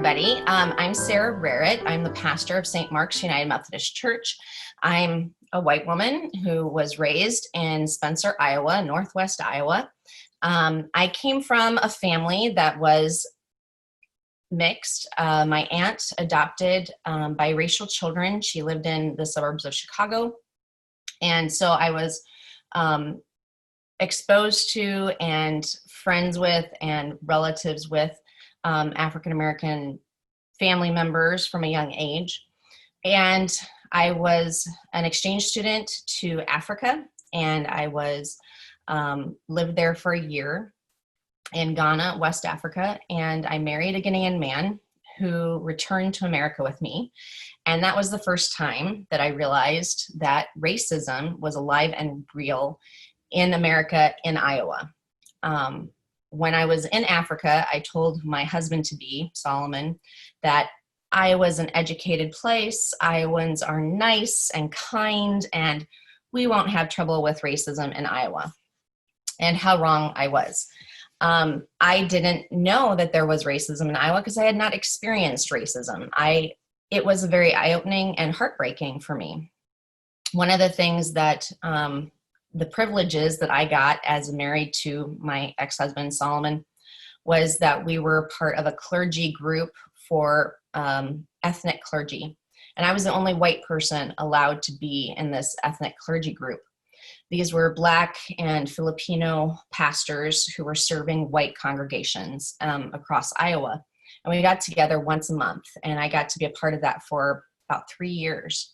everybody. I'm Sarah Rarrett. I'm the pastor of St. Mark's United Methodist Church. I'm a white woman who was raised in Spencer, Iowa, Northwest Iowa. I came from a family that was mixed. My aunt adopted biracial children. She lived in the suburbs of Chicago. And so I was exposed to and friends with and relatives with African-American family members from a young age. And I was an exchange student to Africa, and I was lived there for a year in Ghana, West Africa, and I married a Ghanaian man who returned to America with me. And that was the first time that I realized that racism was alive and real in America, in Iowa. When I was in Africa, I told my husband-to-be, Solomon, that Iowa is an educated place. Iowans are nice and kind, and we won't have trouble with racism in Iowa. And how wrong I was. I didn't know that there was racism in Iowa because I had not experienced racism. It was very eye-opening and heartbreaking for me. One of the things that the privileges that I got as married to my ex-husband, Solomon, was that we were part of a clergy group for ethnic clergy. And I was the only white person allowed to be in this ethnic clergy group. These were Black and Filipino pastors who were serving white congregations across Iowa. And we got together once a month, and I got to be a part of that for about 3 years.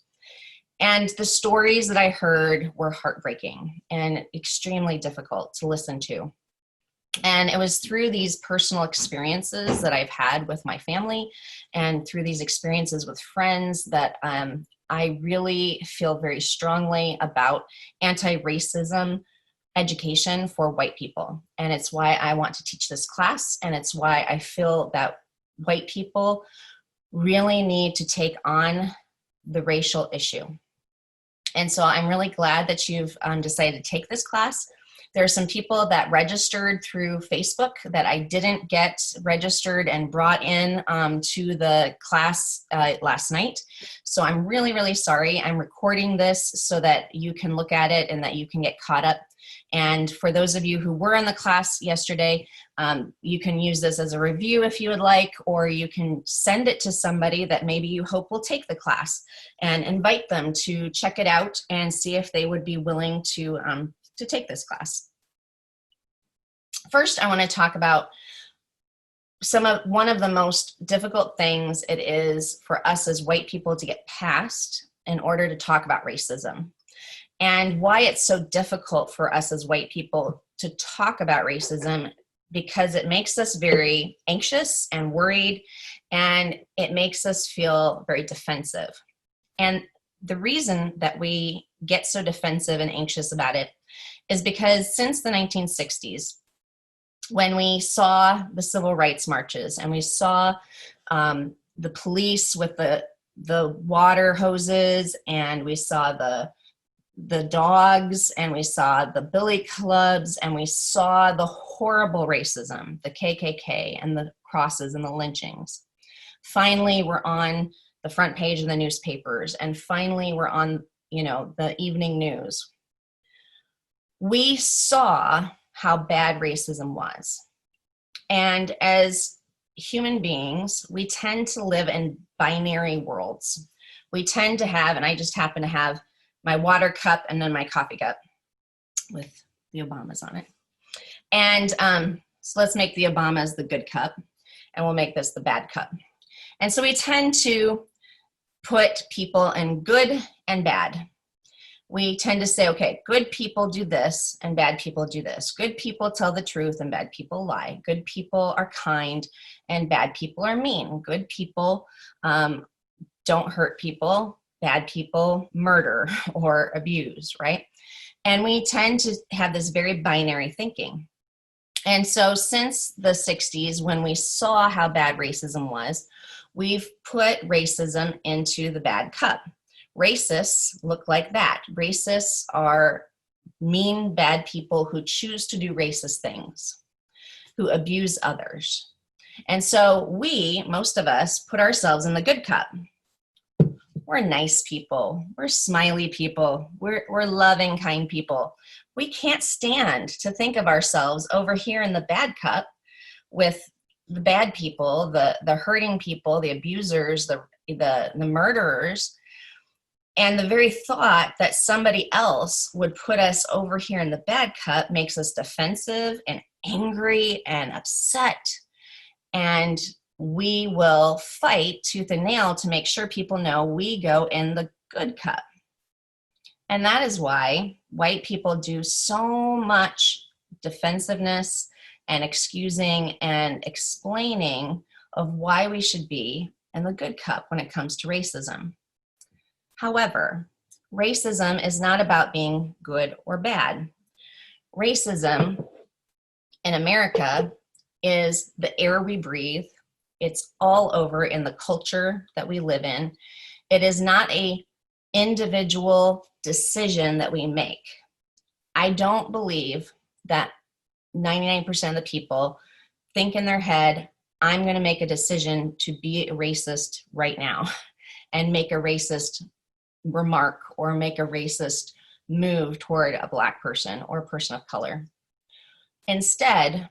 And the stories that I heard were heartbreaking and extremely difficult to listen to. And it was through these personal experiences that I've had with my family and through these experiences with friends that I really feel very strongly about anti-racism education for white people. And it's why I want to teach this class, and it's why I feel that white people really need to take on the racial issue. And so I'm really glad that you've decided to take this class. There are some people that registered through Facebook that I didn't get registered and brought in to the class last night. So I'm really, really sorry. I'm recording this so that you can look at it and that you can get caught up. And for those of you who were in the class yesterday, you can use this as a review if you would like, or you can send it to somebody that maybe you hope will take the class and invite them to check it out and see if they would be willing to take this class. First, I want to talk about one of the most difficult things it is for us as white people to get past in order to talk about racism, and why it's so difficult for us as white people to talk about racism, because it makes us very anxious and worried, and it makes us feel very defensive. And the reason that we get so defensive and anxious about it is because since the 1960s, when we saw the civil rights marches and we saw the police with the water hoses, and we saw the dogs, and we saw the billy clubs, and we saw the horrible racism, the KKK and the crosses and the lynchings. Finally, we're on the front page of the newspapers, and finally we're on, the evening news. We saw how bad racism was. And as human beings, we tend to live in binary worlds. We tend to have, and I just happen to have my water cup and then my coffee cup with the Obamas on it. And so let's make the Obamas the good cup, and we'll make this the bad cup. And so we tend to put people in good and bad. We tend to say, okay, good people do this and bad people do this. Good people tell the truth and bad people lie. Good people are kind and bad people are mean. Good people don't hurt people. Bad people murder or abuse, right? And we tend to have this very binary thinking. And so since the 60s, when we saw how bad racism was, we've put racism into the bad cup. Racists look like that. Racists are mean, bad people who choose to do racist things, who abuse others. And so most of us, put ourselves in the good cup. We're nice people. We're smiley people. We're loving, kind people. We can't stand to think of ourselves over here in the bad cup with the bad people, the hurting people, the abusers, the murderers. And the very thought that somebody else would put us over here in the bad cup makes us defensive and angry and upset. And we will fight tooth and nail to make sure people know we go in the good cup. And that is why white people do so much defensiveness and excusing and explaining of why we should be in the good cup when it comes to racism. However, racism is not about being good or bad. Racism in America is the air we breathe. It's all over in the culture that we live in. It is not an individual decision that we make. I don't believe that 99% of the people think in their head, I'm going to make a decision to be a racist right now and make a racist remark or make a racist move toward a Black person or a person of color. Instead,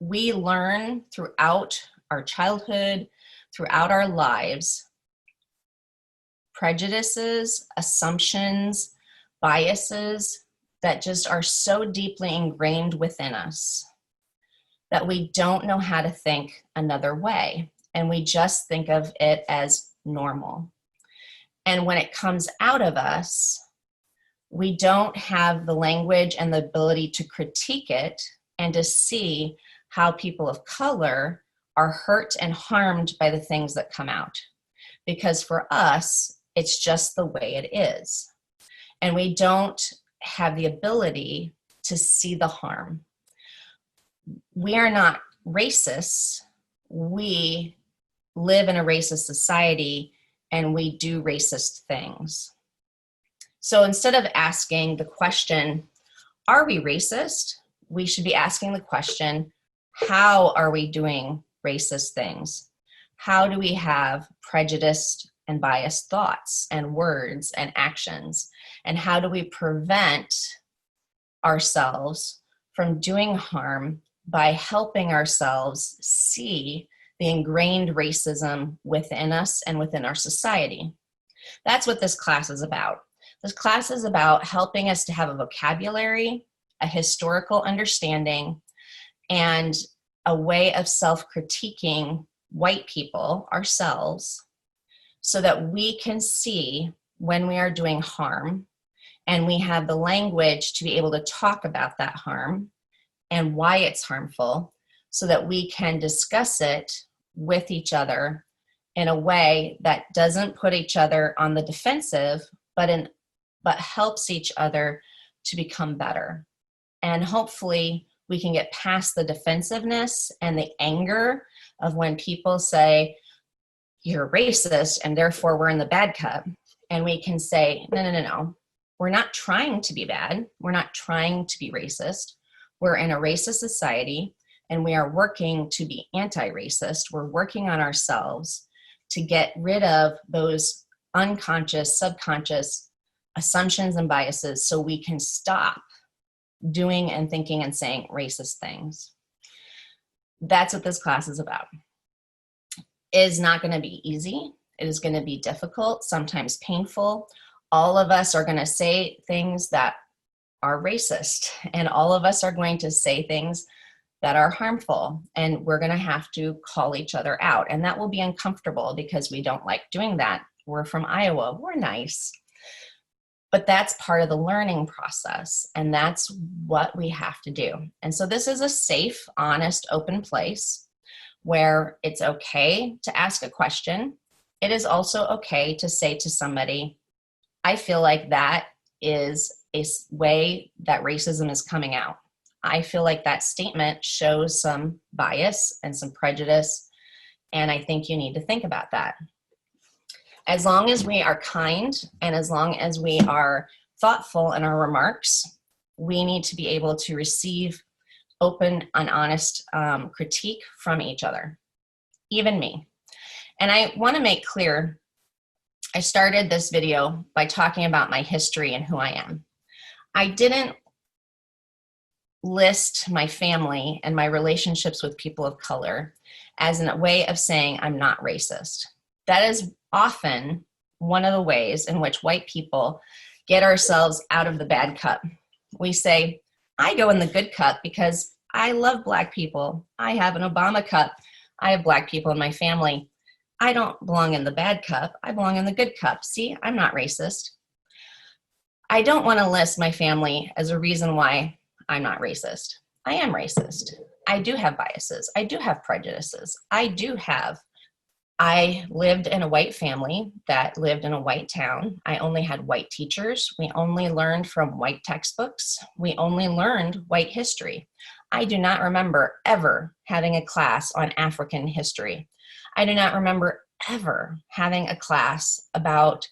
we learn throughout our childhood, throughout our lives, prejudices, assumptions, biases that just are so deeply ingrained within us that we don't know how to think another way. And we just think of it as normal. And when it comes out of us, we don't have the language and the ability to critique it and to see how people of color are hurt and harmed by the things that come out. Because for us, it's just the way it is. And we don't have the ability to see the harm. We are not racists. We live in a racist society and we do racist things. So instead of asking the question, are we racist? We should be asking the question, how are we doing racist things? How do we have prejudiced and biased thoughts and words and actions? And how do we prevent ourselves from doing harm by helping ourselves see the ingrained racism within us and within our society? That's what this class is about. This class is about helping us to have a vocabulary, a historical understanding, and a way of self-critiquing white people, ourselves, so that we can see when we are doing harm, and we have the language to be able to talk about that harm and why it's harmful, so that we can discuss it with each other in a way that doesn't put each other on the defensive, but helps each other to become better. And hopefully we can get past the defensiveness and the anger of when people say, you're racist and therefore we're in the bad cup. And we can say, no. We're not trying to be bad. We're not trying to be racist. We're in a racist society and we are working to be anti-racist. We're working on ourselves to get rid of those unconscious, subconscious assumptions and biases so we can stop doing and thinking and saying racist things. That's what this class is about. It is not going to be easy. It is going to be difficult, sometimes painful. All of us are going to say things that are racist, and all of us are going to say things that are harmful, and we're going to have to call each other out. And that will be uncomfortable because we don't like doing that. We're from Iowa. We're nice. But that's part of the learning process, and that's what we have to do. And so this is a safe, honest, open place where it's okay to ask a question. It is also okay to say to somebody, I feel like that is a way that racism is coming out. I feel like that statement shows some bias and some prejudice, and I think you need to think about that. As long as we are kind and as long as we are thoughtful in our remarks, we need to be able to receive open and honest critique from each other, even me. And I want to make clear, I started this video by talking about my history and who I am. I didn't list my family and my relationships with people of color as a way of saying I'm not racist. That is often one of the ways in which white people get ourselves out of the bad cup. We say, I go in the good cup because I love Black people. I have an Obama cup. I have Black people in my family. I don't belong in the bad cup. I belong in the good cup. See, I'm not racist. I don't want to list my family as a reason why I'm not racist. I am racist. I do have biases. I do have prejudices. I lived in a white family that lived in a white town. I only had white teachers. We only learned from white textbooks. We only learned white history. I do not remember ever having a class on African history. I do not remember ever having a class about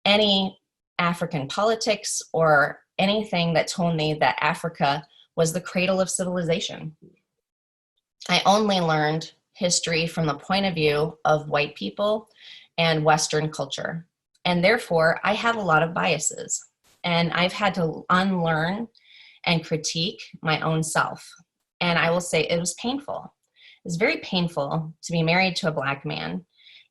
any African politics or anything that told me that Africa was the cradle of civilization. I only learned history from the point of view of white people and Western culture. And therefore, I have a lot of biases. And I've had to unlearn and critique my own self. And I will say it was painful. It was very painful to be married to a Black man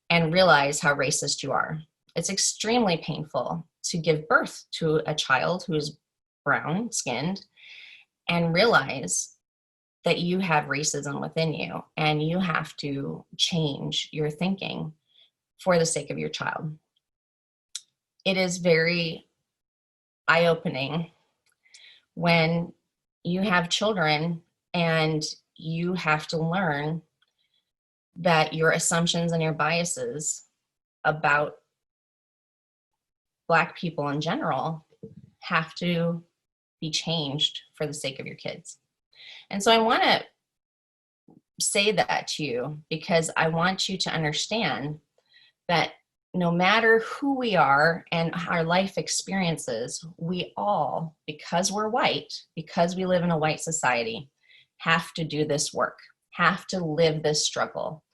and realize how racist you are. It's extremely painful to give birth to a child who is brown skinned and realize that you have racism within you and you have to change your thinking for the sake of your child. It is very eye-opening when you have children and you have to learn that your assumptions and your biases about Black people in general have to be changed for the sake of your kids. And so I want to say that to you because I want you to understand that no matter who we are and our life experiences, we all, because we're white, because we live in a white society, have to do this work, have to live this struggle.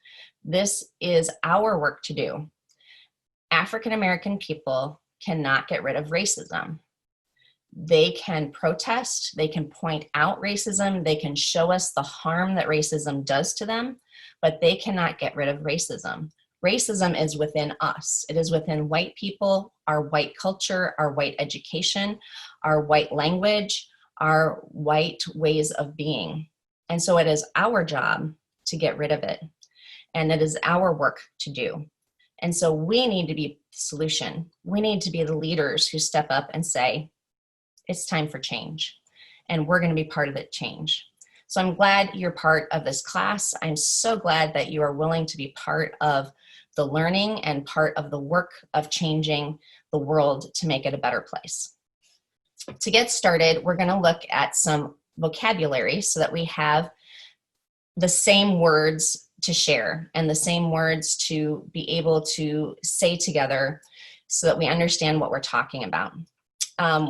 This is our work to do. African American people cannot get rid of racism. They can protest, they can point out racism, they can show us the harm that racism does to them, but they cannot get rid of racism. Racism is within us. It is within white people, our white culture, our white education, our white language, our white ways of being. And so it is our job to get rid of it. And it is our work to do. And so we need to be the solution. We need to be the leaders who step up and say, it's time for change. And we're going to be part of that change. So I'm glad you're part of this class. I'm so glad that you are willing to be part of the learning and part of the work of changing the world to make it a better place. To get started, we're going to look at some vocabulary so that we have the same words to share and the same words to be able to say together so that we understand what we're talking about.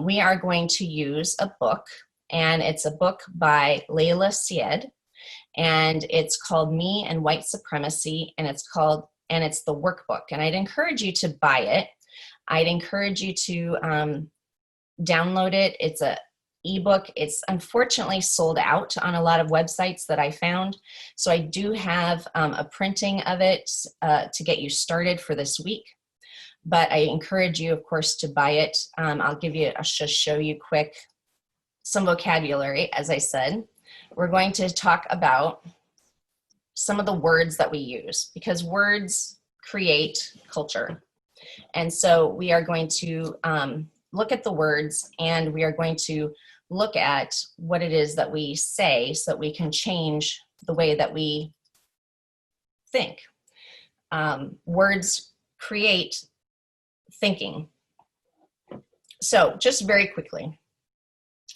We are going to use a book, and it's a book by Layla Syed, and it's called Me and White Supremacy, and it's the workbook. And I'd encourage you to buy it. I'd encourage you to download it. It's a ebook. It's unfortunately sold out on a lot of websites that I found. So I do have a printing of it to get you started for this week. But I encourage you, of course, to buy it. I'll just show you quick some vocabulary, as I said. We're going to talk about some of the words that we use because words create culture. And so we are going to look at the words and we are going to look at what it is that we say so that we can change the way that we think. Words create thinking. So just very quickly,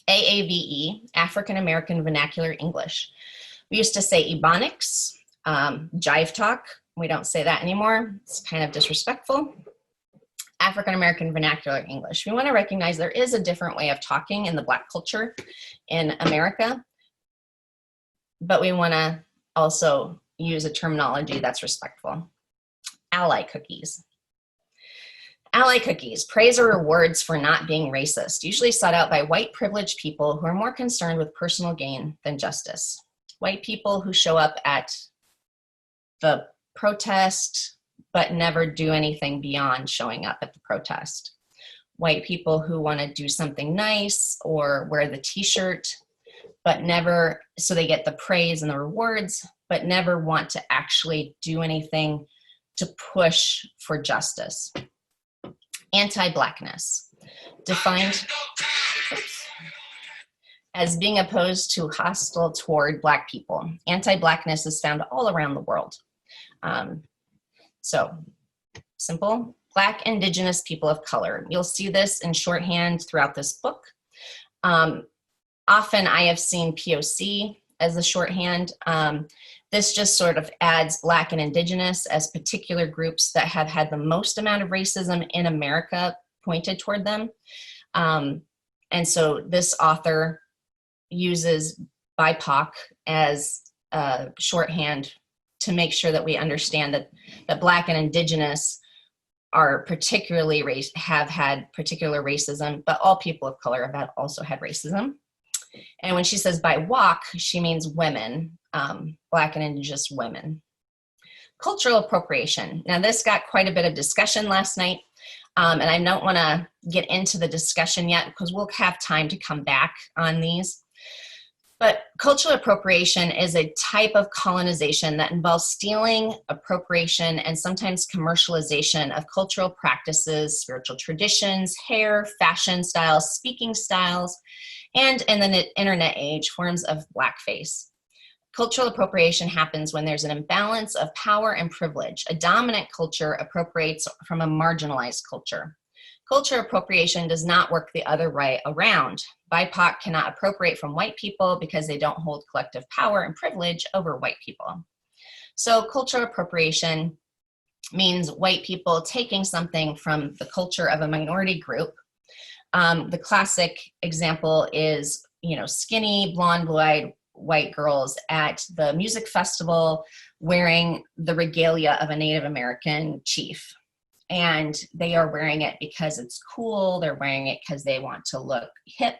AAVE, African American Vernacular English. We used to say Ebonics, jive talk. We don't say that anymore. It's kind of disrespectful. African American Vernacular English. We want to recognize there is a different way of talking in the Black culture in America. but we want to also use a terminology that's respectful. Ally cookies. Ally cookies, praise or rewards for not being racist, usually sought out by white privileged people who are more concerned with personal gain than justice. White people who show up at the protest but never do anything beyond showing up at the protest. White people who want to do something nice or wear the t-shirt, but never, so they get the praise and the rewards, but never want to actually do anything to push for justice. Anti-Blackness, defined as being opposed to, hostile toward Black people. Anti-Blackness is found all around the world. So, simple, Black, Indigenous, people of color. You'll see this in shorthand throughout this book. Often I have seen POC as a shorthand. This just sort of adds Black and Indigenous as particular groups that have had the most amount of racism in America pointed toward them. And so this author uses BIPOC as shorthand to make sure that we understand that Black and Indigenous are particularly have had particular racism, but all people of color have also had racism. And when she says by walk, she means women, Black and Indigenous women. Cultural appropriation. Now this got quite a bit of discussion last night, and I don't want to get into the discussion yet because we'll have time to come back on these. But cultural appropriation is a type of colonization that involves stealing, appropriation, and sometimes commercialization of cultural practices, spiritual traditions, hair, fashion styles, speaking styles, and in the internet age, forms of blackface. Cultural appropriation happens when there's an imbalance of power and privilege. A dominant culture appropriates from a marginalized culture. Culture appropriation does not work the other way around. BIPOC cannot appropriate from white people because they don't hold collective power and privilege over white people. So cultural appropriation means white people taking something from the culture of a minority group. The classic example is, skinny, blonde, blue-eyed white girls at the music festival wearing the regalia of a Native American chief. And they are wearing it because it's cool. They're wearing it because they want to look hip.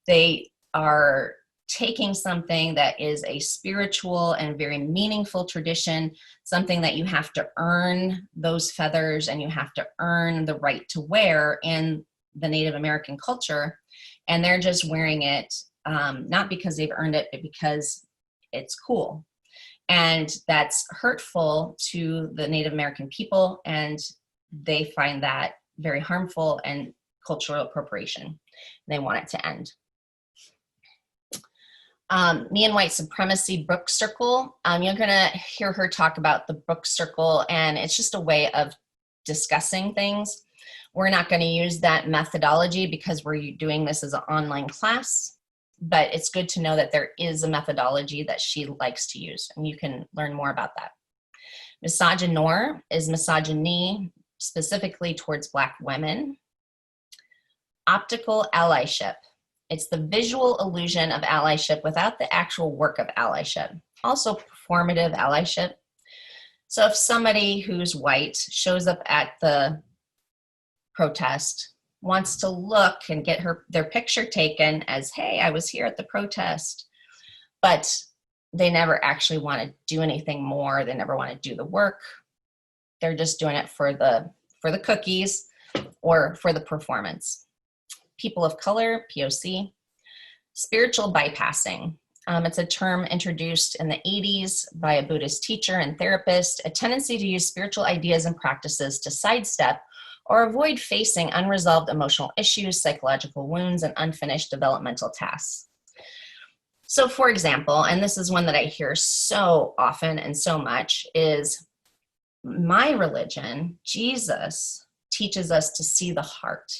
They are taking something that is a spiritual and very meaningful tradition, something that you have to earn those feathers and you have to earn the right to wear in the Native American culture. And they're just wearing it, not because they've earned it, but because it's cool. And that's hurtful to the Native American people, and they find that very harmful and cultural appropriation. They want it to end. Me and White Supremacy Book Circle. You're gonna hear her talk about the book circle, and it's just a way of discussing things. We're not gonna use that methodology because we're doing this as an online class, but it's good to know that there is a methodology that she likes to use, and you can learn more about that. Misogynoir is misogyny, specifically towards Black women. Optical allyship. It's the visual illusion of allyship without the actual work of allyship. Also performative allyship. So if somebody who's white shows up at the protest, wants to look and get their picture taken as, hey, I was here at the protest, but they never actually want to do anything more. They never want to do the work. They're just doing it for the cookies or for the performance. People of color, POC. Spiritual bypassing. It's a term introduced in the 80s by a Buddhist teacher and therapist, a tendency to use spiritual ideas and practices to sidestep or avoid facing unresolved emotional issues, psychological wounds, and unfinished developmental tasks. So for example, and this is one that I hear so often and so much, is my religion, Jesus, teaches us to see the heart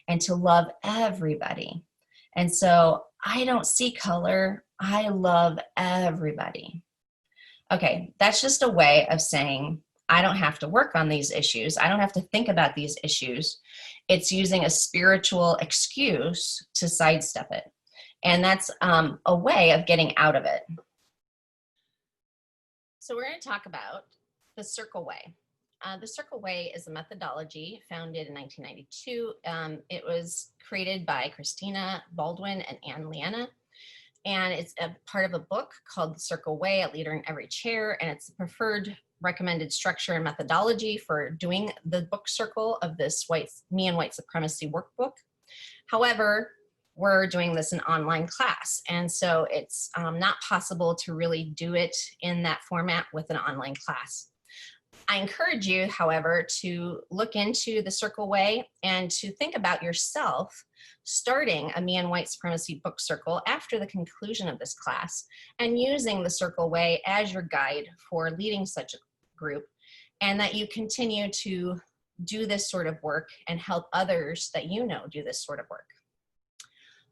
and to love everybody. And so I don't see color, I love everybody. Okay, that's just a way of saying I don't have to work on these issues. I don't have to think about these issues. It's using a spiritual excuse to sidestep it. And that's a way of getting out of it. So we're going to talk about the Circle Way. The Circle Way is a methodology founded in 1992. It was created by Christina Baldwin and Ann Leanna, and it's a part of a book called The Circle Way, A Leader in Every Chair, and it's the preferred recommended structure and methodology for doing the book circle of this Me and White Supremacy workbook. However, we're doing this in online class, and so it's not possible to really do it in that format with an online class. I encourage you, however, to look into the Circle Way and to think about yourself starting a Me and White Supremacy book circle after the conclusion of this class and using the Circle Way as your guide for leading such a group, and that you continue to do this sort of work and help others that you know do this sort of work.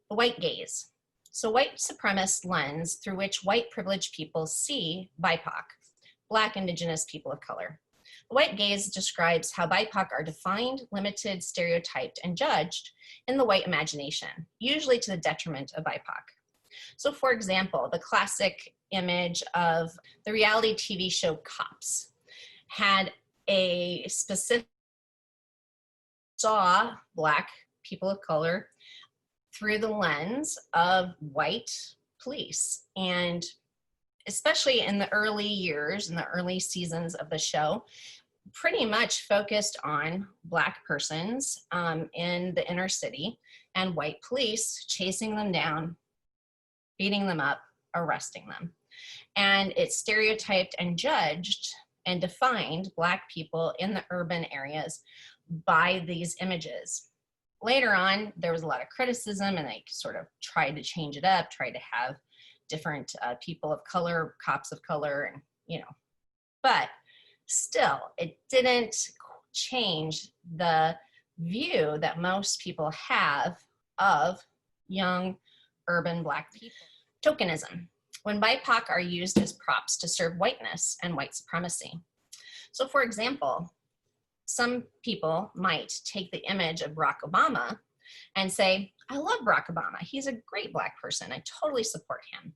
The white gaze. So white supremacist lens through which white privileged people see BIPOC, Black, Indigenous, people of color. The white gaze describes how BIPOC are defined, limited, stereotyped, and judged in the white imagination, usually to the detriment of BIPOC. So for example, the classic image of the reality TV show Cops had a specific saw Black people of color through the lens of white police. And especially in the early years, in the early seasons of the show, pretty much focused on Black persons in the inner city and white police chasing them down, beating them up, arresting them. And it stereotyped and judged and defined Black people in the urban areas by these images. Later on, there was a lot of criticism, and they sort of tried to change it up, tried to have different people of color, cops of color, and but still, it didn't change the view that most people have of young urban Black people. Tokenism, when BIPOC are used as props to serve whiteness and white supremacy. So for example, some people might take the image of Barack Obama and say, I love Barack Obama. He's a great Black person. I totally support him.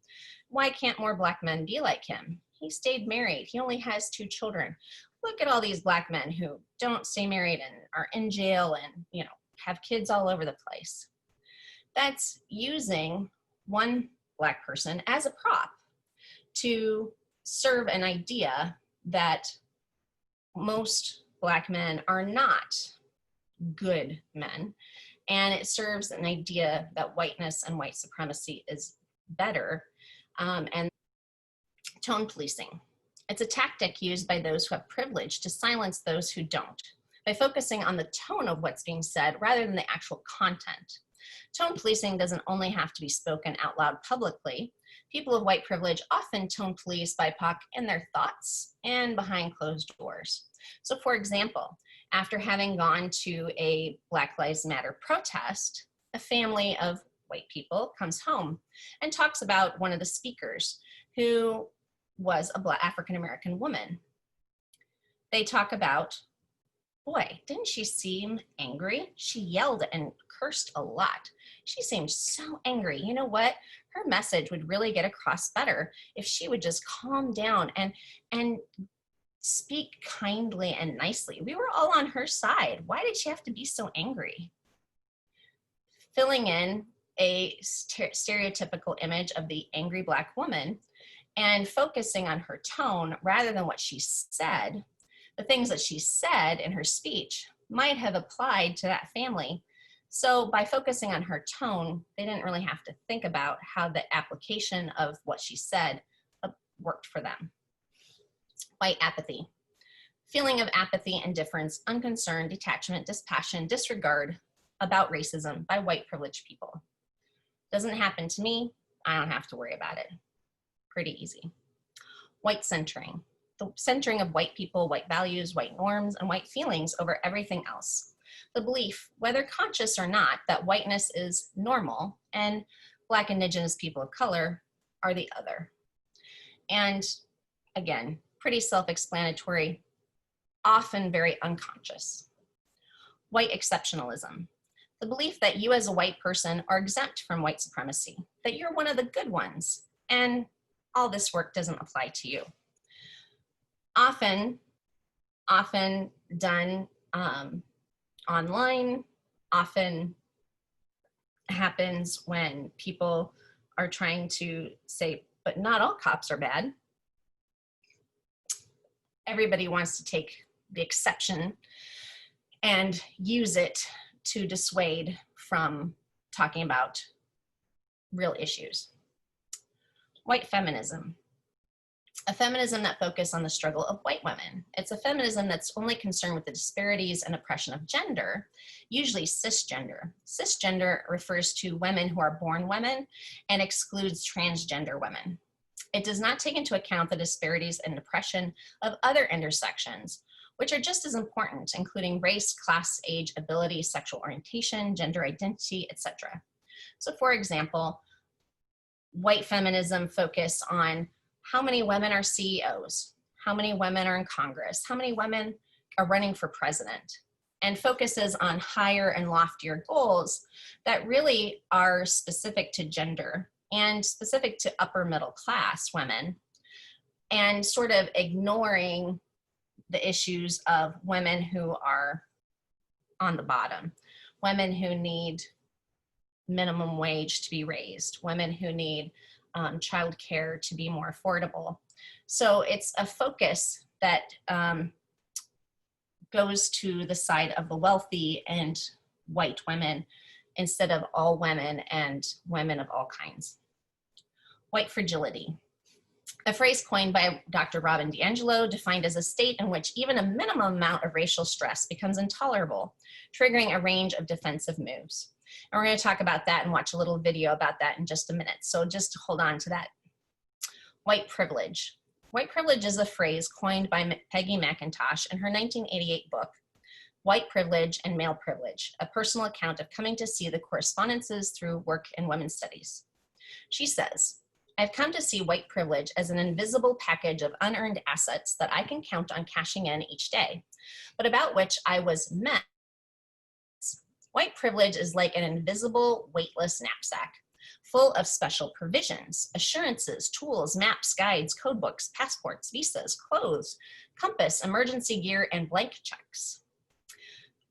Why can't more Black men be like him? He stayed married. He only has 2 children. Look at all these Black men who don't stay married and are in jail and, have kids all over the place. That's using one Black person as a prop to serve an idea that most Black men are not good men. And it serves an idea that whiteness and white supremacy is better. And tone policing. It's a tactic used by those who have privilege to silence those who don't, by focusing on the tone of what's being said rather than the actual content. Tone policing doesn't only have to be spoken out loud publicly. People of white privilege often tone police BIPOC in their thoughts and behind closed doors. So for example, after having gone to a Black Lives Matter protest, a family of white people comes home and talks about one of the speakers who was a Black African-American woman. They talk about, boy, didn't she seem angry? She yelled and cursed a lot. She seemed so angry. You know what? Her message would really get across better if she would just calm down and speak kindly and nicely. We were all on her side. Why did she have to be so angry? Filling in a stereotypical image of the angry Black woman and focusing on her tone rather than what she said. The things that she said in her speech might have applied to that family. So by focusing on her tone, they didn't really have to think about how the application of what she said worked for them. White apathy. Feeling of apathy, indifference, unconcern, detachment, dispassion, disregard about racism by white privileged people. Doesn't happen to me, I don't have to worry about it. Pretty easy. White centering. The centering of white people, white values, white norms, and white feelings over everything else. The belief, whether conscious or not, that whiteness is normal and Black, Indigenous, people of color are the other. And again, pretty self-explanatory, often very unconscious. White exceptionalism. The belief that you as a white person are exempt from white supremacy, that you're one of the good ones, and all this work doesn't apply to you. often done online, often happens when people are trying to say, but not all cops are bad. Everybody wants to take the exception and use it to dissuade from talking about real issues. White feminism. A feminism that focuses on the struggle of white women. It's a feminism that's only concerned with the disparities and oppression of gender, usually cisgender. Cisgender refers to women who are born women and excludes transgender women. It does not take into account the disparities and oppression of other intersections, which are just as important, including race, class, age, ability, sexual orientation, gender identity, etc. So for example, white feminism focus on how many women are CEOs, how many women are in Congress, how many women are running for president, and focuses on higher and loftier goals that really are specific to gender and specific to upper middle class women, and sort of ignoring the issues of women who are on the bottom, women who need minimum wage to be raised, women who need childcare to be more affordable. So it's a focus that goes to the side of the wealthy and white women instead of all women and women of all kinds. White fragility. A phrase coined by Dr. Robin DiAngelo, defined as a state in which even a minimum amount of racial stress becomes intolerable, triggering a range of defensive moves. And we're going to talk about that and watch a little video about that in just a minute. So just hold on to that. White privilege. White privilege is a phrase coined by Peggy McIntosh in her 1988 book, White Privilege and Male Privilege, a personal account of coming to see the correspondences through work in women's studies. She says, I've come to see white privilege as an invisible package of unearned assets that I can count on cashing in each day, but about which I was met. White privilege is like an invisible, weightless knapsack, full of special provisions, assurances, tools, maps, guides, codebooks, passports, visas, clothes, compass, emergency gear, and blank checks.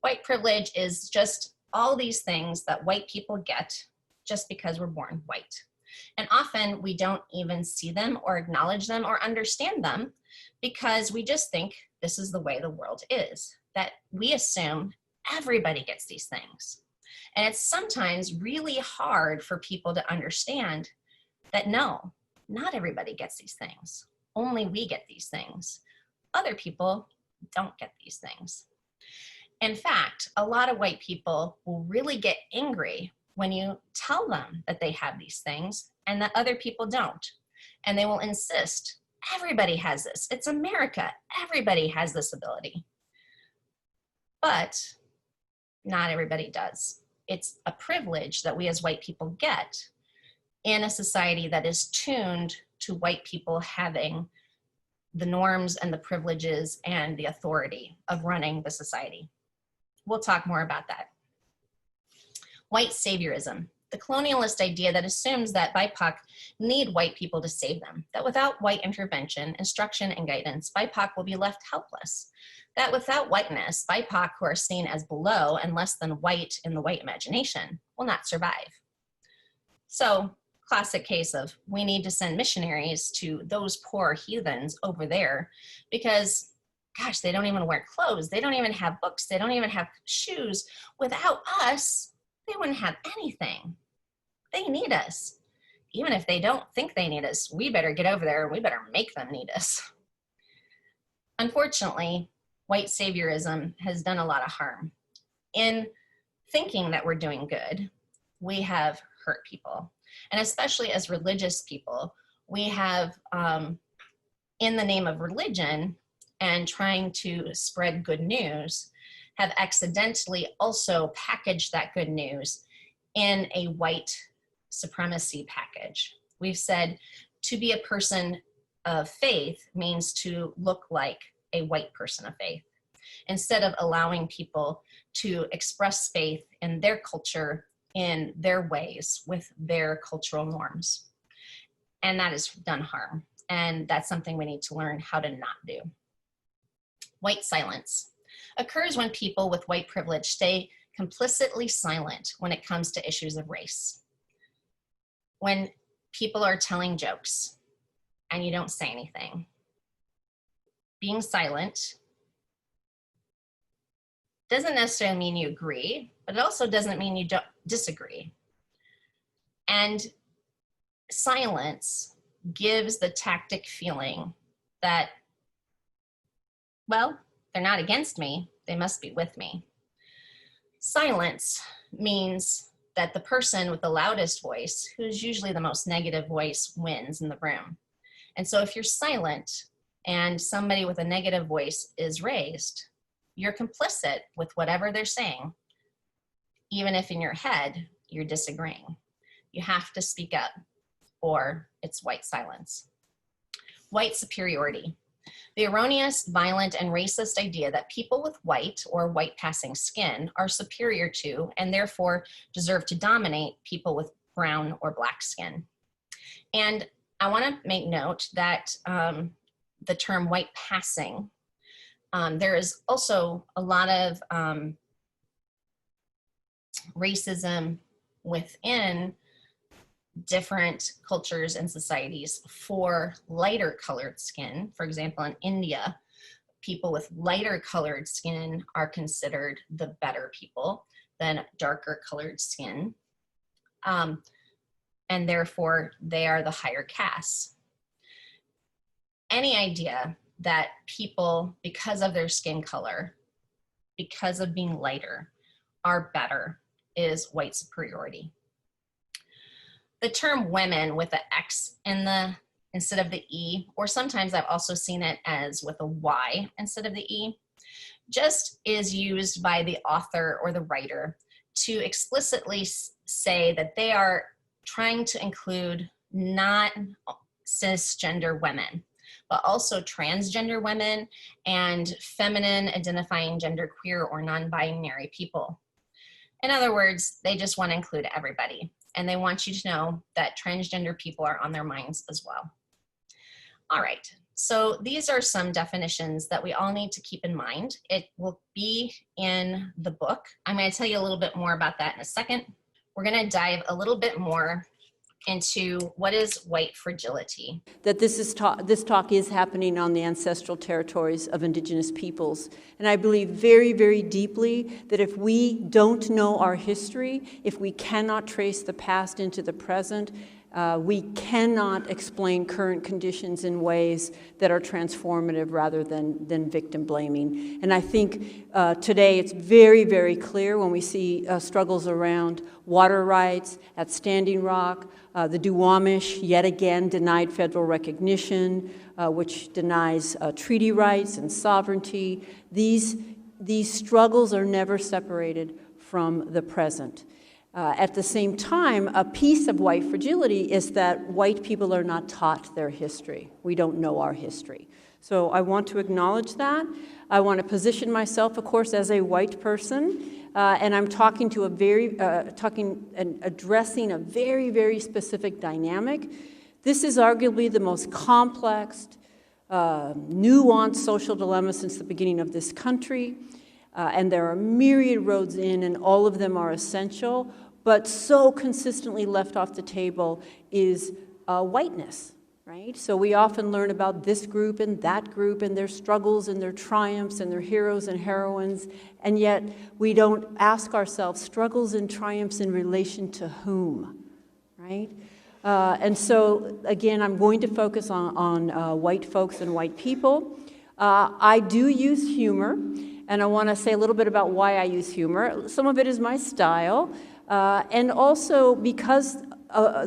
White privilege is just all these things that white people get just because we're born white. And often we don't even see them or acknowledge them or understand them because we just think this is the way the world is, that we assume everybody gets these things. And it's sometimes really hard for people to understand that no, not everybody gets these things. Only we get these things. Other people don't get these things. In fact, a lot of white people will really get angry when you tell them that they have these things and that other people don't. And they will insist, everybody has this. It's America. Everybody has this ability. But not everybody does. It's a privilege that we as white people get in a society that is tuned to white people having the norms and the privileges and the authority of running the society. We'll talk more about that. White saviorism, the colonialist idea that assumes that BIPOC need white people to save them, that without white intervention, instruction, and guidance, BIPOC will be left helpless, that without whiteness, BIPOC who are seen as below and less than white in the white imagination will not survive. So, classic case of we need to send missionaries to those poor heathens over there because, gosh, they don't even wear clothes, they don't even have books, they don't even have shoes. Without us, they wouldn't have anything. They need us. Even if they don't think they need us, we better get over there and we better make them need us. Unfortunately, white saviorism has done a lot of harm. In thinking that we're doing good, we have hurt people. And especially as religious people, we have, in the name of religion and trying to spread good news, have accidentally also packaged that good news in a white supremacy package. We've said to be a person of faith means to look like a white person of faith, instead of allowing people to express faith in their culture, in their ways, with their cultural norms. And that has done harm. And that's something we need to learn how to not do. White silence occurs when people with white privilege stay complicitly silent when it comes to issues of race. When people are telling jokes and you don't say anything. Being silent doesn't necessarily mean you agree, but it also doesn't mean you don't disagree. And silence gives the tactic feeling that, well, they're not against me, they must be with me. Silence means that the person with the loudest voice, who's usually the most negative voice, wins in the room. And so if you're silent and somebody with a negative voice is raised, you're complicit with whatever they're saying, even if in your head you're disagreeing. You have to speak up, or it's white silence. White superiority. The erroneous, violent, and racist idea that people with white or white-passing skin are superior to and therefore deserve to dominate people with brown or black skin. And I want to make note that the term white-passing, there is also a lot of racism within different cultures and societies for lighter colored skin. For example, in India, people with lighter colored skin are considered the better people than darker colored skin. And therefore, they are the higher caste. Any idea that people, because of their skin color, because of being lighter, are better is white superiority. The term women with the X in the instead of the E, or sometimes I've also seen it as with a Y instead of the E, just is used by the author or the writer to explicitly say that they are trying to include not cisgender women, but also transgender women and feminine identifying genderqueer or non-binary people. In other words, they just want to include everybody. And they want you to know that transgender people are on their minds as well. All right, so these are some definitions that we all need to keep in mind. It will be in the book. I'm going to tell you a little bit more about that in a second. We're going to dive a little bit more into what is white fragility. That this talk is happening on the ancestral territories of Indigenous peoples. And I believe very, very deeply that if we don't know our history, if we cannot trace the past into the present, we cannot explain current conditions in ways that are transformative rather than victim blaming. And I think today it's very, very clear when we see struggles around water rights at Standing Rock, the Duwamish yet again denied federal recognition, which denies treaty rights and sovereignty. These struggles are never separated from the present. At the same time, a piece of white fragility is that white people are not taught their history. We don't know our history. So I want to acknowledge that. I want to position myself, of course, as a white person, and I'm talking to addressing a very, very specific dynamic. This is arguably the most complex, nuanced social dilemma since the beginning of this country. And there are myriad roads in, and all of them are essential, but so consistently left off the table is whiteness, right? So we often learn about this group and that group and their struggles and their triumphs and their heroes and heroines, and yet we don't ask ourselves struggles and triumphs in relation to whom, right? And so, again, I'm going to focus on white folks and white people. I do use humor. And I want to say a little bit about why I use humor. Some of it is my style, and also because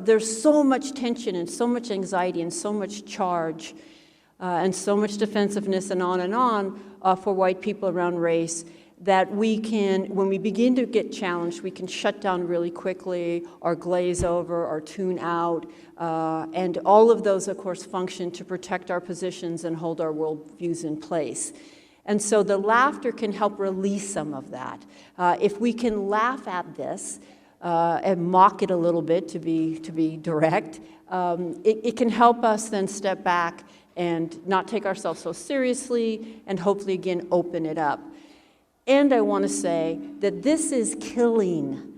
there's so much tension and so much anxiety and so much charge and so much defensiveness and on for white people around race that we can, when we begin to get challenged, we can shut down really quickly or glaze over or tune out. And all of those, of course, function to protect our positions and hold our worldviews in place. And so the laughter can help release some of that. If we can laugh at this and mock it a little bit, to be direct, it can help us then step back and not take ourselves so seriously, and hopefully, again, open it up. And I want to say that this is killing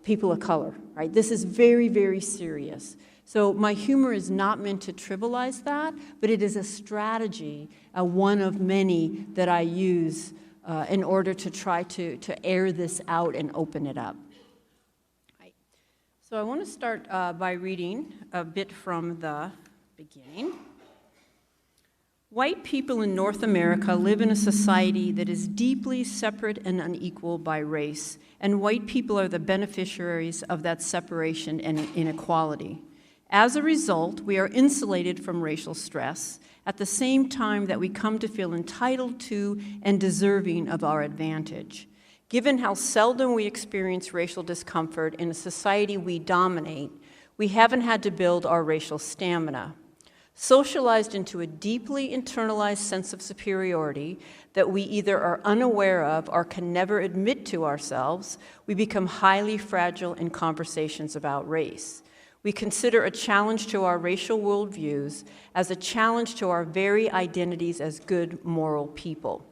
people of color, right? This is very, very serious. So my humor is not meant to trivialize that, but it is a strategy, one of many that I use in order to try to air this out and open it up. Right. So I want to start by reading a bit from the beginning. White people in North America live in a society that is deeply separate and unequal by race, and white people are the beneficiaries of that separation and inequality. As a result, we are insulated from racial stress at the same time that we come to feel entitled to and deserving of our advantage. Given how seldom we experience racial discomfort in a society we dominate, we haven't had to build our racial stamina. Socialized into a deeply internalized sense of superiority that we either are unaware of or can never admit to ourselves, we become highly fragile in conversations about race. We consider a challenge to our racial worldviews as a challenge to our very identities as good, moral people.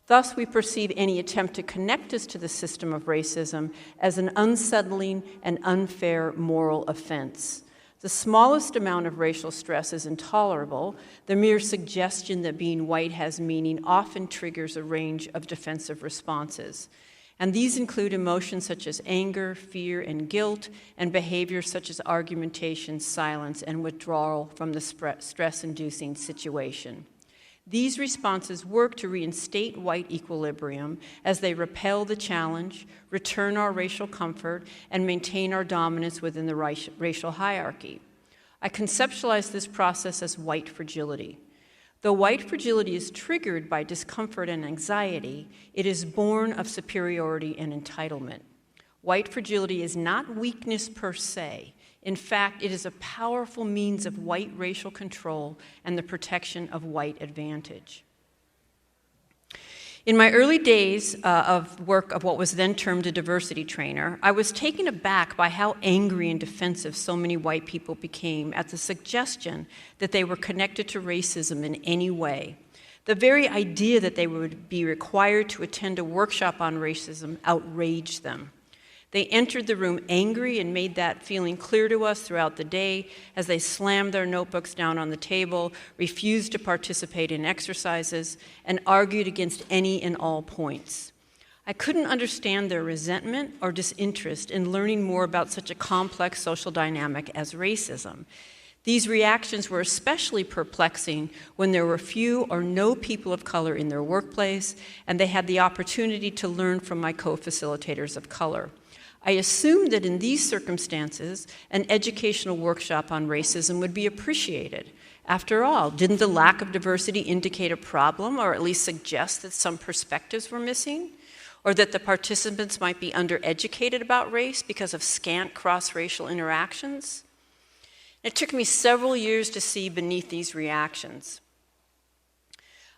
Thus, we perceive any attempt to connect us to the system of racism as an unsettling and unfair moral offense. The smallest amount of racial stress is intolerable. The mere suggestion that being white has meaning often triggers a range of defensive responses. And these include emotions such as anger, fear, and guilt, and behaviors such as argumentation, silence, and withdrawal from the stress-inducing situation. These responses work to reinstate white equilibrium as they repel the challenge, return our racial comfort, and maintain our dominance within the racial hierarchy. I conceptualize this process as white fragility. Though white fragility is triggered by discomfort and anxiety, it is born of superiority and entitlement. White fragility is not weakness per se. In fact, it is a powerful means of white racial control and the protection of white advantage. In my early days of work of what was then termed a diversity trainer, I was taken aback by how angry and defensive so many white people became at the suggestion that they were connected to racism in any way. The very idea that they would be required to attend a workshop on racism outraged them. They entered the room angry and made that feeling clear to us throughout the day as they slammed their notebooks down on the table, refused to participate in exercises, and argued against any and all points. I couldn't understand their resentment or disinterest in learning more about such a complex social dynamic as racism. These reactions were especially perplexing when there were few or no people of color in their workplace, and they had the opportunity to learn from my co-facilitators of color. I assumed that in these circumstances, an educational workshop on racism would be appreciated. After all, didn't the lack of diversity indicate a problem, or at least suggest that some perspectives were missing? Or that the participants might be undereducated about race because of scant cross-racial interactions? It took me several years to see beneath these reactions.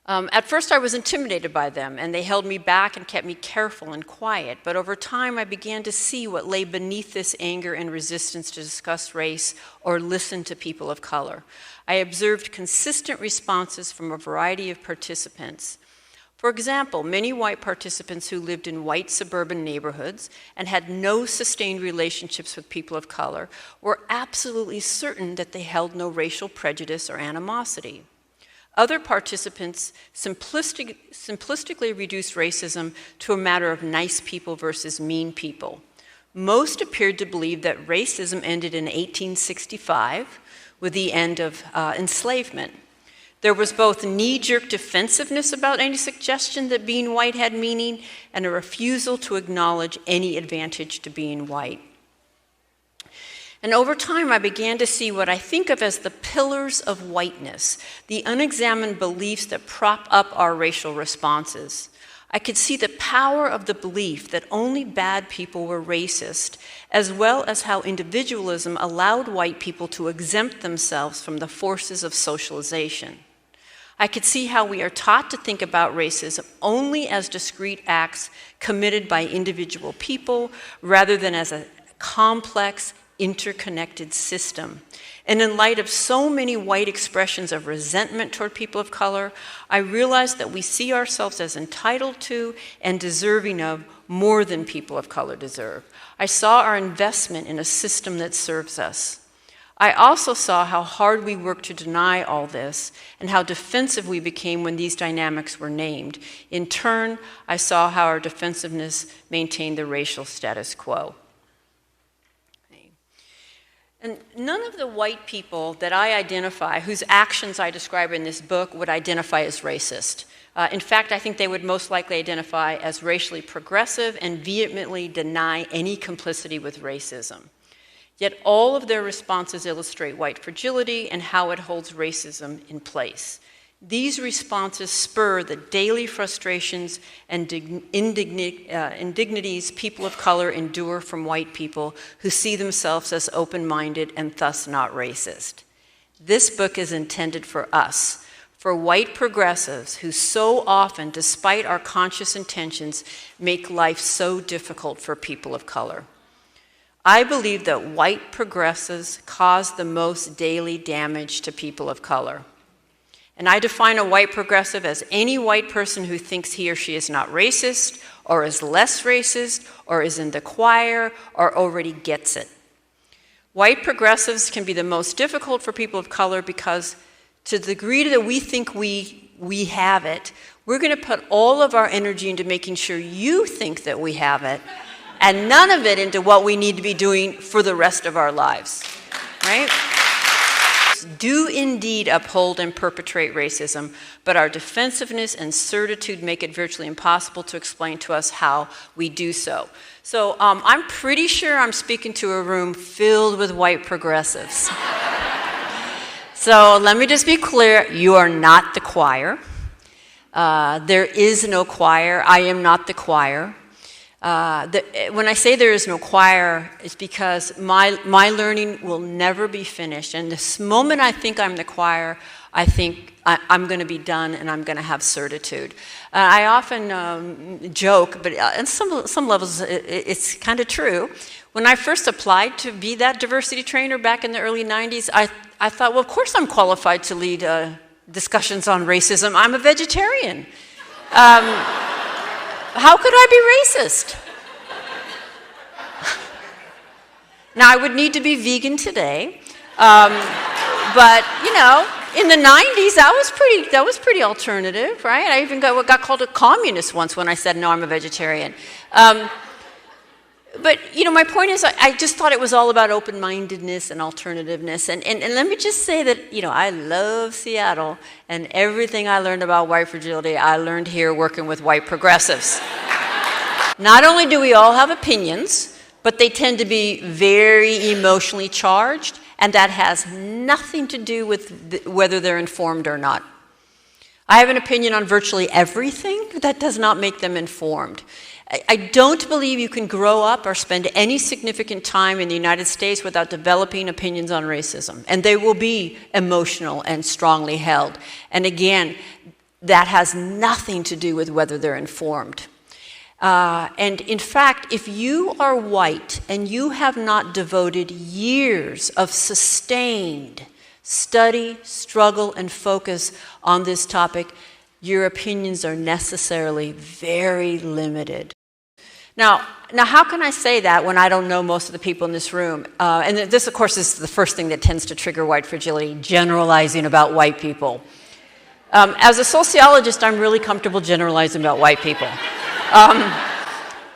At first I was intimidated by them, and they held me back and kept me careful and quiet, but over time I began to see what lay beneath this anger and resistance to discuss race or listen to people of color. I observed consistent responses from a variety of participants. For example, many white participants who lived in white suburban neighborhoods and had no sustained relationships with people of color were absolutely certain that they held no racial prejudice or animosity. Other participants simplistically reduced racism to a matter of nice people versus mean people. Most appeared to believe that racism ended in 1865 with the end of enslavement. There was both knee-jerk defensiveness about any suggestion that being white had meaning and a refusal to acknowledge any advantage to being white. And over time, I began to see what I think of as the pillars of whiteness, the unexamined beliefs that prop up our racial responses. I could see the power of the belief that only bad people were racist, as well as how individualism allowed white people to exempt themselves from the forces of socialization. I could see how we are taught to think about racism only as discrete acts committed by individual people, rather than as a complex, interconnected system. And in light of so many white expressions of resentment toward people of color, I realized that we see ourselves as entitled to and deserving of more than people of color deserve. I saw our investment in a system that serves us. I also saw how hard we worked to deny all this and how defensive we became when these dynamics were named. In turn, I saw how our defensiveness maintained the racial status quo. And none of the white people that I identify, whose actions I describe in this book, would identify as racist. In fact, I think they would most likely identify as racially progressive and vehemently deny any complicity with racism. Yet all of their responses illustrate white fragility and how it holds racism in place. These responses spur the daily frustrations and indignities people of color endure from white people who see themselves as open-minded and thus not racist. This book is intended for us, for white progressives who so often, despite our conscious intentions, make life so difficult for people of color. I believe that white progressives cause the most daily damage to people of color. And I define a white progressive as any white person who thinks he or she is not racist, or is less racist, or is in the choir, or already gets it. White progressives can be the most difficult for people of color because to the degree that we think we have it, we're going to put all of our energy into making sure you think that we have it, and none of it into what we need to be doing for the rest of our lives, right? Do indeed uphold and perpetrate racism, but our defensiveness and certitude make it virtually impossible to explain to us how we do so. So I'm pretty sure I'm speaking to a room filled with white progressives. So let me just be clear, you are not the choir. There is no choir. I am not the choir. When I say there is no choir, it's because my learning will never be finished. And this moment I think I'm the choir, I think I'm going to be done and I'm going to have certitude. I often joke, but on some levels it's kind of true. When I first applied to be that diversity trainer back in the early 90s, I thought, well, of course I'm qualified to lead discussions on racism. I'm a vegetarian. How could I be racist? Now, I would need to be vegan today, but, you know, in the 90s, that was pretty alternative, right? I even got called a communist once when I said, no, I'm a vegetarian. But, you know, my point is I just thought it was all about open-mindedness and alternativeness. And let me just say that, you know, I love Seattle, and everything I learned about white fragility, I learned here working with white progressives. Not only do we all have opinions, but they tend to be very emotionally charged, and that has nothing to do with whether they're informed or not. I have an opinion on virtually everything, but that does not make them informed. I don't believe you can grow up or spend any significant time in the United States without developing opinions on racism. And they will be emotional and strongly held. And again, that has nothing to do with whether they're informed. And in fact, if you are white and you have not devoted years of sustained study, struggle, and focus on this topic, your opinions are necessarily very limited. Now, how can I say that when I don't know most of the people in this room? And this, of course, is the first thing that tends to trigger white fragility, generalizing about white people. As a sociologist, I'm really comfortable generalizing about white people.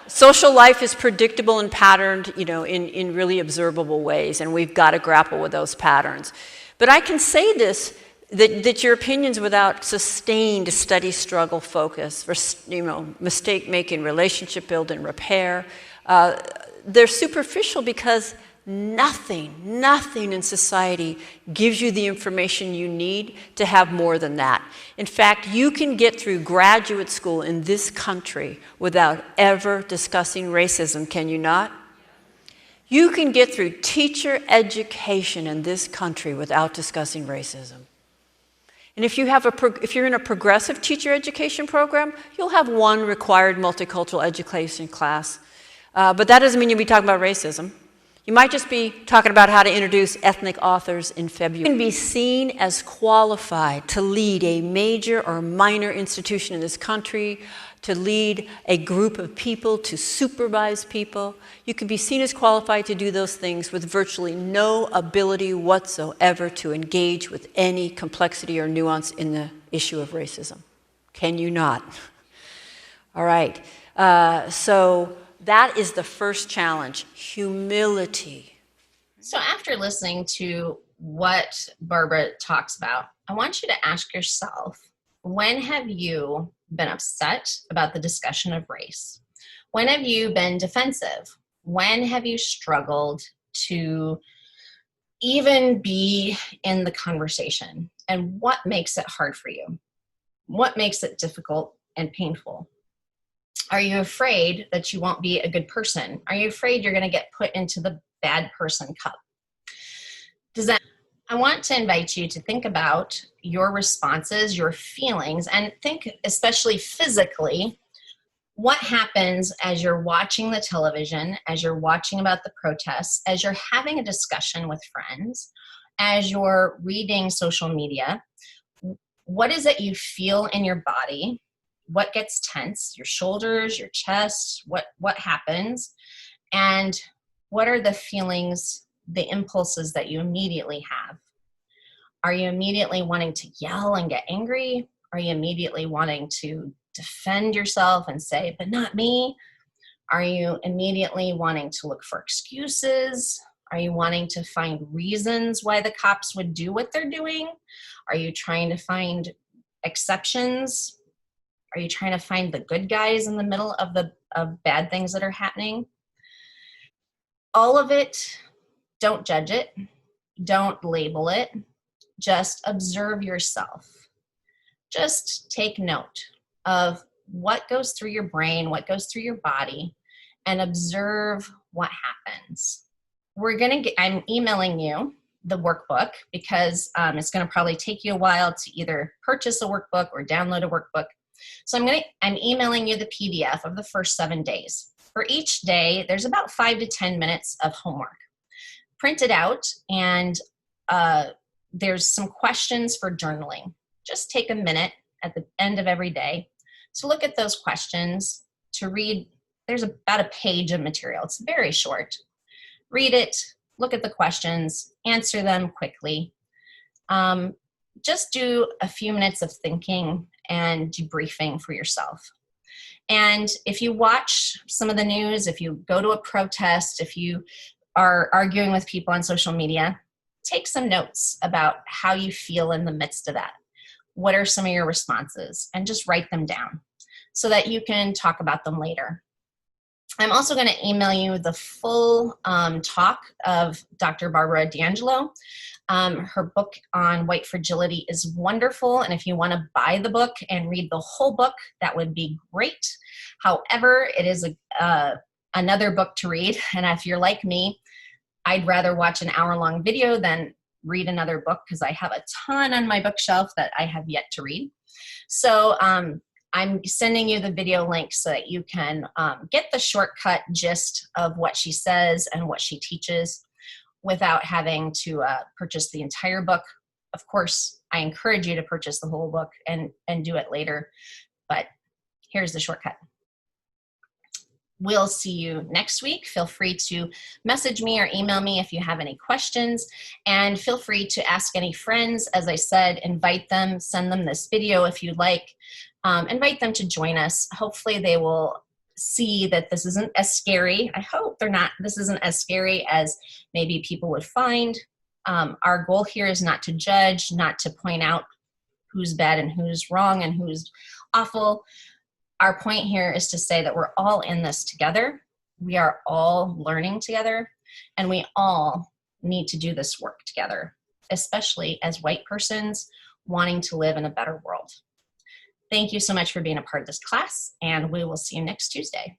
Social life is predictable and patterned, you know, in really observable ways, and we've got to grapple with those patterns. But I can say this, that your opinions without sustained study, struggle, focus, you know, mistake-making, relationship building, repair, they're superficial because nothing in society gives you the information you need to have more than that. In fact, you can get through graduate school in this country without ever discussing racism, can you not? You can get through teacher education in this country without discussing racism. And if you're in a progressive teacher education program, you'll have one required multicultural education class. But that doesn't mean you'll be talking about racism. You might just be talking about how to introduce ethnic authors in February. You can be seen as qualified to lead a major or minor institution in this country, to lead a group of people, to supervise people. You can be seen as qualified to do those things with virtually no ability whatsoever to engage with any complexity or nuance in the issue of racism. Can you not? All right. So that is the first challenge, humility. So after listening to what Barbara talks about, I want you to ask yourself, when have you been upset about the discussion of race? When have you been defensive? When have you struggled to even be in the conversation? And what makes it hard for you? What makes it difficult and painful? Are you afraid that you won't be a good person? Are you afraid you're going to get put into the bad person cup? I want to invite you to think about your responses, your feelings, and think especially physically, what happens as you're watching the television, as you're watching about the protests, as you're having a discussion with friends, as you're reading social media. What is it you feel in your body? What gets tense? Your shoulders, your chest, what happens? And what are the feelings, the impulses that you immediately have? Are you immediately wanting to yell and get angry? Are you immediately wanting to defend yourself and say, but not me? Are you immediately wanting to look for excuses? Are you wanting to find reasons why the cops would do what they're doing? Are you trying to find exceptions? Are you trying to find the good guys in the middle of bad things that are happening? All of it, don't judge it. Don't label it. Just observe yourself. Just take note of what goes through your brain, what goes through your body, and observe what happens. I'm emailing you the workbook because it's going to probably take you a while to either purchase a workbook or download a workbook. So I'm emailing you the PDF of the first 7 days. For each day, there's about 5 to 10 minutes of homework. Print it out, and there's some questions for journaling. Just take a minute at the end of every day to look at those questions, to read. There's about a page of material. It's very short. Read it, look at the questions, answer them quickly. Just do a few minutes of thinking and debriefing for yourself. And if you watch some of the news, if you go to a protest, if you are arguing with people on social media, take some notes about how you feel in the midst of that. What are some of your responses? And just write them down so that you can talk about them later. I'm also going to email you the full talk of Dr. Barbara D'Angelo. Her book on white fragility is wonderful, and if you want to buy the book and read the whole book, that would be great. However, it is another book to read, and if you're like me, I'd rather watch an hour-long video than read another book because I have a ton on my bookshelf that I have yet to read. So I'm sending you the video link so that you can get the shortcut gist of what she says and what she teaches without having to purchase the entire book. Of course, I encourage you to purchase the whole book and do it later, but here's the shortcut. We'll see you next week. Feel free to message me or email me if you have any questions, and feel free to ask any friends. As I said, invite them, send them this video if you'd like. Invite them to join us. Hopefully they will see that this isn't as scary. I hope this isn't as scary as maybe people would find. Our goal here is not to judge, not to point out who's bad and who's wrong and who's awful. Our point here is to say that we're all in this together. We are all learning together, and we all need to do this work together, especially as white persons wanting to live in a better world. Thank you so much for being a part of this class, and we will see you next Tuesday.